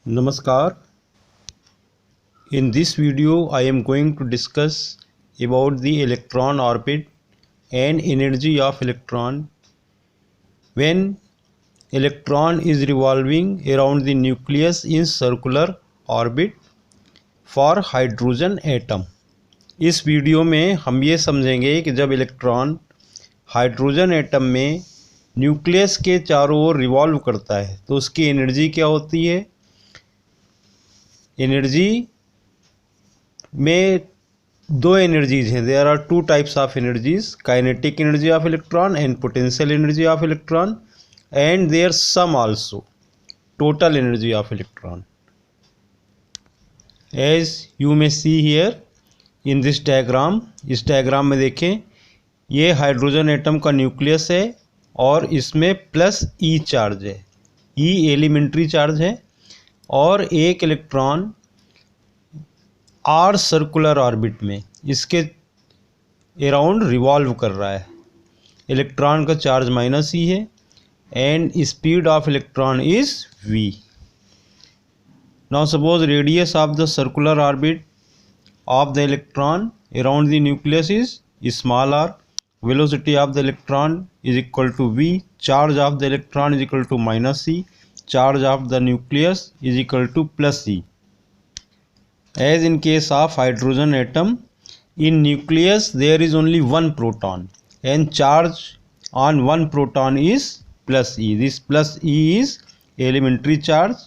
Namaskar. In this video I am going to discuss about the electron orbit and energy of electron when electron is revolving around the nucleus in circular orbit for hydrogen atom. इस video में हम ये समझेंगे कि जब electron hydrogen atom में nucleus के चारों ओर रिवॉल्व करता है तो उसकी एनर्जी क्या होती है। एनर्जी में दो एनर्जीज हैं, there are two types of energies, kinetic energy of electron and potential energy of electron, and there some also total energy of electron. As you may see here in this diagram, इस diagram में देखें, ये hydrogen atom का nucleus है और इसमें plus ई charge है, ई elementary charge है, और एक इलेक्ट्रॉन आर सर्कुलर ऑर्बिट में इसके अराउंड रिवॉल्व कर रहा है। इलेक्ट्रॉन का चार्ज माइनस ई है and speed of electron is v. Now suppose radius of the circular orbit of the electron around the nucleus is small r, velocity of the electron is equal to v, charge of the electron is equal to minus e, charge of the nucleus is equal to plus e. As in case of hydrogen atom, in nucleus there is only one proton and charge on one proton is plus e. This plus e is elementary charge.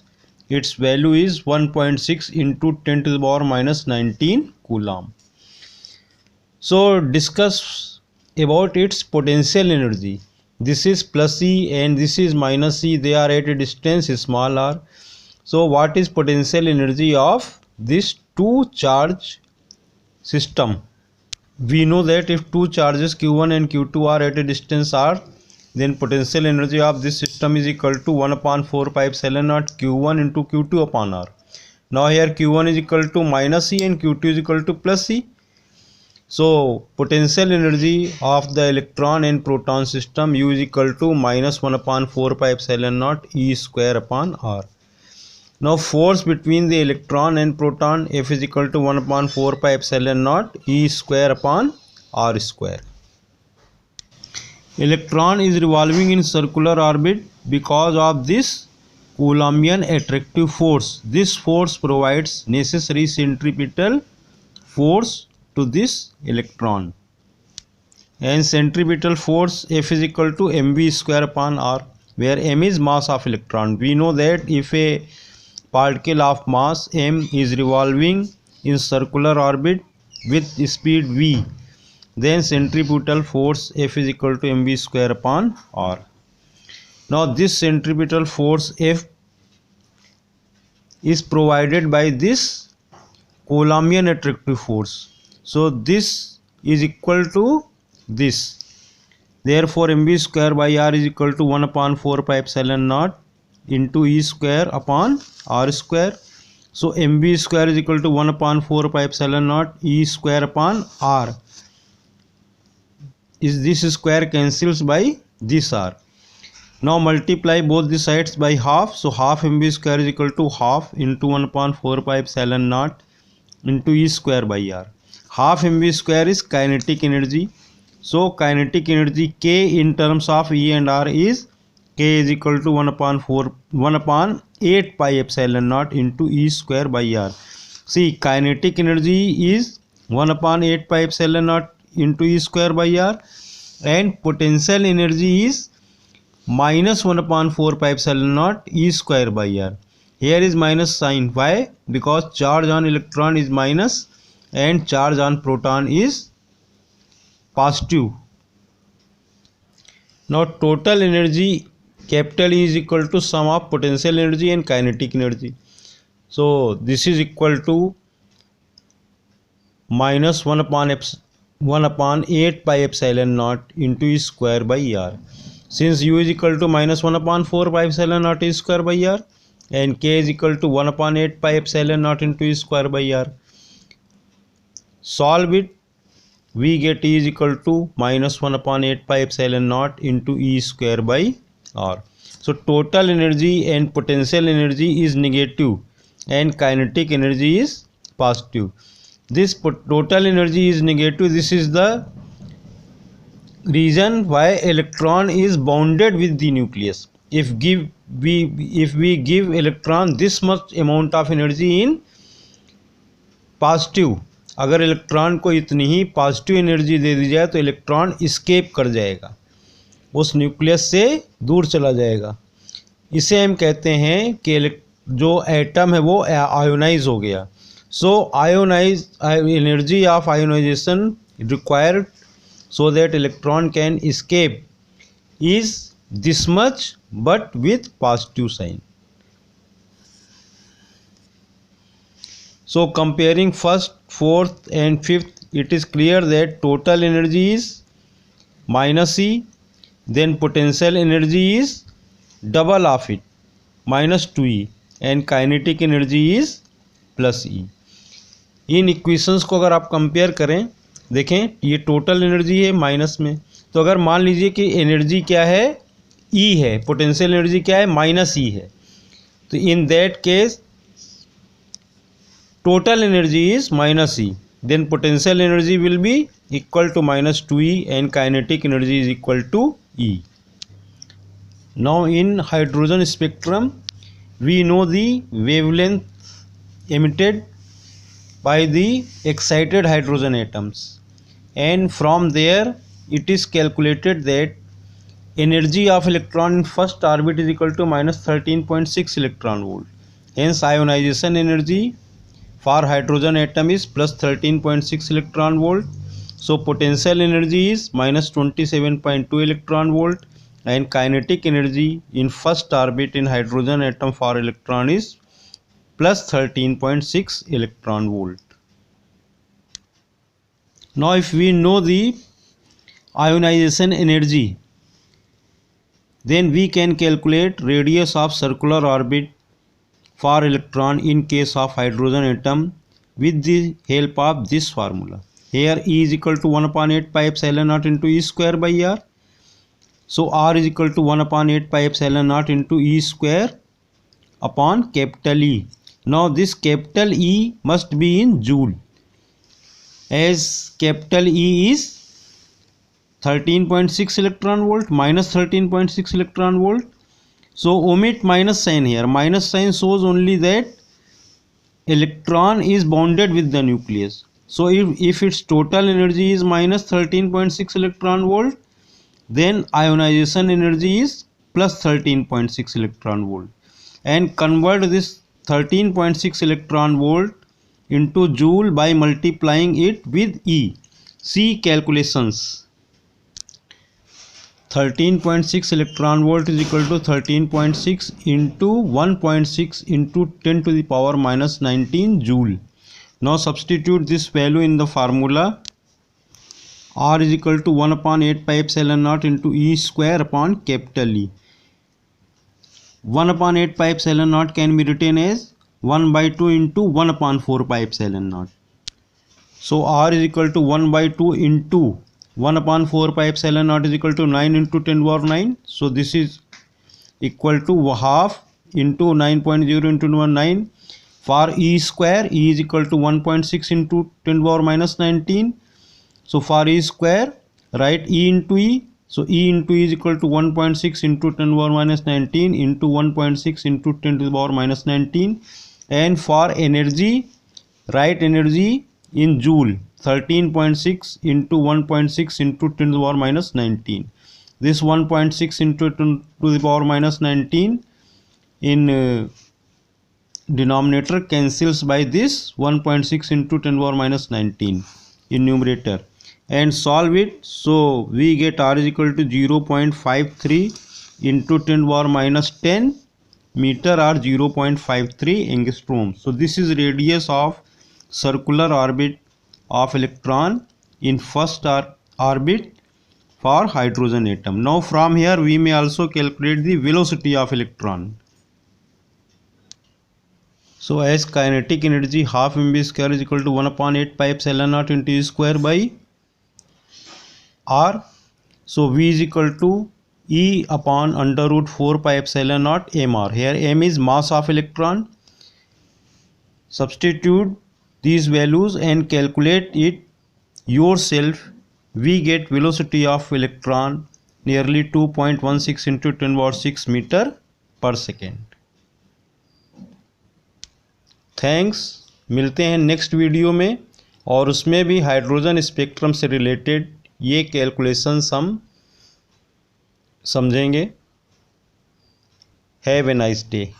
Its value is 1.6 into 10 to the power minus 19 coulomb. So discuss about its potential energy. This is plus E and this is minus E. They are at a distance small r. So what is potential energy of this two charge system? We know that if two charges Q1 and Q2 are at a distance r, then potential energy of this system is equal to 1 upon 4 pi epsilon naught Q1 into Q2 upon r. Now here Q1 is equal to minus E and Q2 is equal to plus E. So potential energy of the electron and proton system U is equal to minus 1 upon 4 pi epsilon naught E square upon r. Now force between the electron and proton F is equal to 1 upon 4 pi epsilon naught E square upon r square. Electron is revolving in circular orbit because of this Coulombian attractive force. This force provides necessary centripetal force to this electron, and centripetal force F is equal to mv square upon r, where m is mass of electron. We know that if a particle of mass m is revolving in circular orbit with speed v, then centripetal force F is equal to mv square upon r. Now this centripetal force F is provided by this Coulombian attractive force. So this is equal to this. Therefore mv square by r is equal to 1 upon 4 pi epsilon naught into E square upon r square. So mv square is equal to 1 upon 4 pi epsilon naught E square upon r. Is this square cancels by this r. Now multiply both the sides by half. So half mv square is equal to half into 1 upon 4 pi epsilon naught into E square by r. Half mv square is kinetic energy. So kinetic energy K in terms of E and r is K is equal to 1 upon 8 pi epsilon naught into E square by r. See, kinetic energy is 1 upon 8 pi epsilon naught into E square by r, and potential energy is minus 1 upon 4 pi epsilon naught E square by r. Here is minus sign. Why? Because charge on electron is minus and charge on proton is positive. Now total energy capital E is equal to sum of potential energy and kinetic energy. So this is equal to minus 1 upon 8 pi epsilon naught into E square by r. Since U is equal to minus 1 upon 4 pi epsilon naught E square by r and K is equal to 1 upon 8 pi epsilon naught into E square by r, solve it, we get E is equal to minus 1 upon 8 pi epsilon naught into E square by r. So total energy and potential energy is negative. and kinetic energy is positive. This total energy is negative. This is the reason why electron is bounded with the nucleus. If we give electron this much amount of energy in positive, अगर electron को इतनी ही positive energy दे दी जाए तो electron escape कर जाएगा, उस nucleus से दूर चला जाएगा. इसे हम कहते हैं कि जो एटम है वो आयोनाइज हो गया. So ionise energy of ionisation required so that electron can escape is this much but with positive sign. So comparing first, fourth and fifth, it is clear that total energy is minus E, then potential energy is double of it, minus 2E, and kinetic energy is plus E. In equations को अगर आप compare करें, देखें ये total energy है minus में, तो अगर मान लीजिए कि एनर्जी क्या है ई है, पोटेंशियल एनर्जी क्या है माइनस ई है, तो in that case total energy is minus E, then potential energy will be equal to minus 2E and kinetic energy is equal to E. Now in hydrogen spectrum we know the wavelength emitted by the excited hydrogen atoms, and from there it is calculated that energy of electron in first orbit is equal to minus 13.6 electron volt. Hence ionization energy for hydrogen atom is plus 13.6 electron volt. So potential energy is minus 27.2 electron volt, and kinetic energy in first orbit in hydrogen atom for electron is plus 13.6 electron volt. Now if we know the ionization energy, then we can calculate radius of circular orbit for electron in case of hydrogen atom with the help of this formula. Here E is equal to 1 upon 8 pi epsilon naught into E square by R. So R is equal to 1 upon 8 pi epsilon naught into E square upon capital E. Now this capital E must be in joule, as capital E is 13.6 electron volt minus 13.6 electron volt. So omit minus sign here. Minus sign shows only that electron is bonded with the nucleus. So if its total energy is minus 13.6 electron volt, then ionization energy is plus 13.6 electron volt. And convert this 13.6 electron volt into joule by multiplying it with E. See calculations. 13.6 electron volt is equal to 13.6 into 1.6 into 10 to the power minus 19 joule. Now substitute this value in the formula. R is equal to 1 upon 8 pi epsilon naught into E square upon capital E. 1 upon 8 pi epsilon naught can be written as 1 by 2 into 1 upon 4 pi epsilon naught. So R is equal to 1 by 2 into 1 upon 4 pi epsilon naught is equal to 9 into 10 power 9. So this is equal to half into 9.0 into 9. For E square, E is equal to 1.6 into 10 power minus 19. So for E square, write E into E. So E into E is equal to 1.6 into 10 power minus 19 into 1.6 into 10 to the power minus 19. And for energy, write energy in joule, 13.6 into 1.6 into 10 to the power minus 19. This 1.6 into 10 to the power minus 19 in denominator cancels by this 1.6 into 10 to the power minus 19 in numerator, and solve it. So we get R is equal to 0.53 into 10 to the power minus 10 meter or 0.53 angstrom. So this is radius of circular orbit of electron in first orbit for hydrogen atom. Now from here we may also calculate the velocity of electron. So as kinetic energy half mv square is equal to 1 upon 8 pi epsilon naught into E square by R. So V is equal to E upon under root 4 pi epsilon naught mr. Here m is mass of electron Substitute these values and calculate it yourself. We get velocity of electron nearly 2.16 into 10⁻⁶ meter per second. Thanks. मिलते हैं next video में, और उसमें भी hydrogen spectrum से related ये calculations हम समझेंगे। Have a nice day.